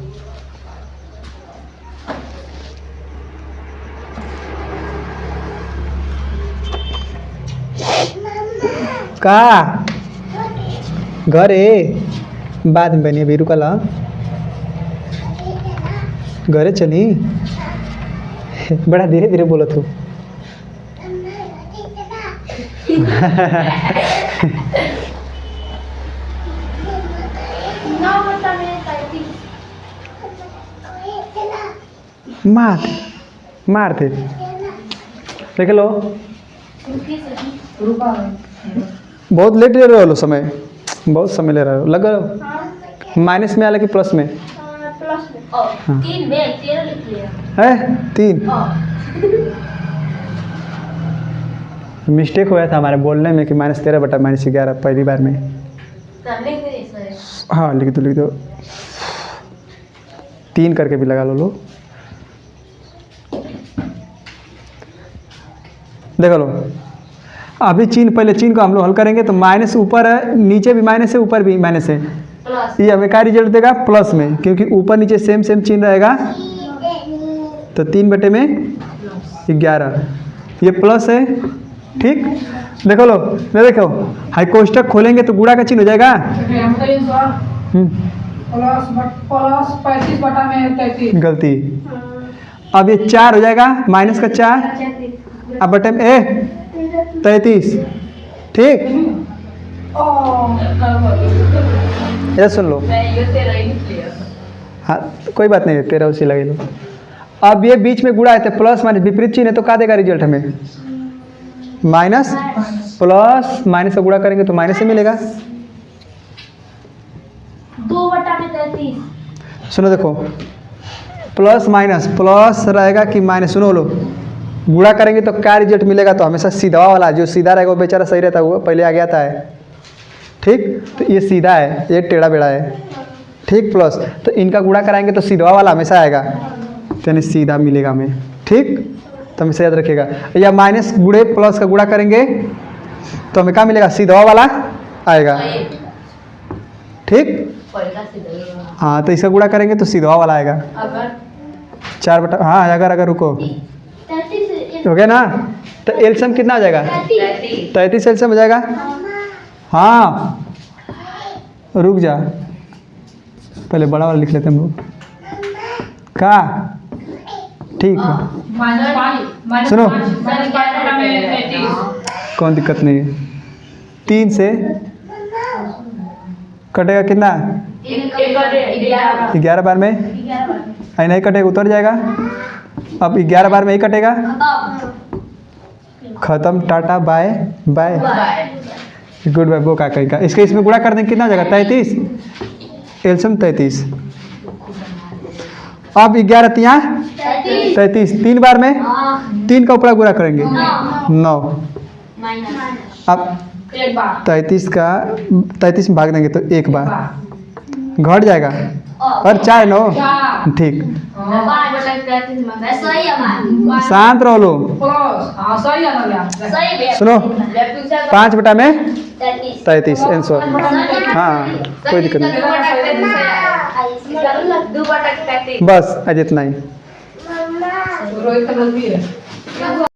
का घरे बाद में बनी अभी रुकला घरे चली। बड़ा धीरे धीरे बोलो तू। मार मार दे देख लो। रुका बहुत लेट ले रहे हो समय। बहुत समय ले रहे हो। लगा माइनस में आला कि प्लस में? प्लस में 3 में 13 लिख लिया है 3। मिस्टेक हुआ था हमारे बोलने में कि -13 बटा -11 पहली बार में। हाँ लिख दो 3 करके भी लगा लो। देखो लो अभी चिन्ह पहले चिन्ह को हम लोग हल करेंगे तो माइनस ऊपर है नीचे भी माइनस है ऊपर भी माइनस है। ये हमें क्या रिजल्ट देगा प्लस में क्योंकि ऊपर नीचे सेम सेम चिन्ह रहेगा। तो 3 बटे में 11 ये प्लस है। ठीक देखो लो मैं देखो हाई कोष्टक खोलेंगे तो गुणा का चिन्ह हो जाएगा। प्लस 35 बटा में 33। गलती। अब ये 4 हो जाएगा माइनस का 4 अब बटे में 33। ठीक ये सुन लो। हाँ कोई बात नहीं 13 उसी लगे लो। अब ये बीच में गुणा है तो प्लस माइनस विपरीत चिन्ह है तो क्या देगा रिजल्ट हमें? माइनस प्लस माइनस का गुणा करेंगे तो माइनस से मिलेगा। 2 बटा में 33। सुनो देखो प्लस माइनस प्लस रहेगा कि माइनस। सुनो लो गुणा करेंगे तो क्या रिजल्ट मिलेगा? तो हमेशा सीधा वाला जो सीधा रहेगा वो बेचारा सही रहता है वो पहले आ गया था है। ठीक तो ये सीधा है ये टेढ़ा बेड़ा है। ठीक प्लस तो इनका गुणा कराएंगे तो सीधा वाला हमेशा आएगा तो यानी सीधा मिलेगा हमें। ठीक तो हमेशा याद रखिएगा। या माइनस गुणे प्लस का गुणा करेंगे तो हमें क्या मिलेगा? सीधा वाला आएगा। ठीक हाँ तो इसका गुणा करेंगे तो सीधा वाला आएगा। अगर 4 बटा हाँ अगर रुको हो गया ना तो एलसीएम कितना आ जाएगा? 33 एलसीएम हो जाएगा। हाँ रुक जा पहले बड़ा वाला लिख लेते हम लोग का। ठीक है सुनो कौन दिक्कत नहीं है। 3 से कटेगा कितना? 11 बार में नहीं कटेगा उतर जाएगा। अब 11 बार में ही कटेगा। खत्म ta-ta bye bye goodbye वो का कहेगा। इसके इसमें गुणा कर देंगे कितना हो जाएगा? 33 एलसीएम 33। अब 11 तिया 33 3 बार में 3 का ऊपर गुणा करेंगे 9। अब 33 का 33 में भाग देंगे तो 1 बार घट जाएगा और 4 नो ठीक पाँच बटा 33 में सही है हमारा शांत रहो लो प्लस हाँ सही है ना यार सही है सुनो जब पूछा 5 बटा में 33 33 आंसर हाँ कोई दिक्कत नहीं 2 बटा 33 बस आज इतना ही रोहित का नजदीक है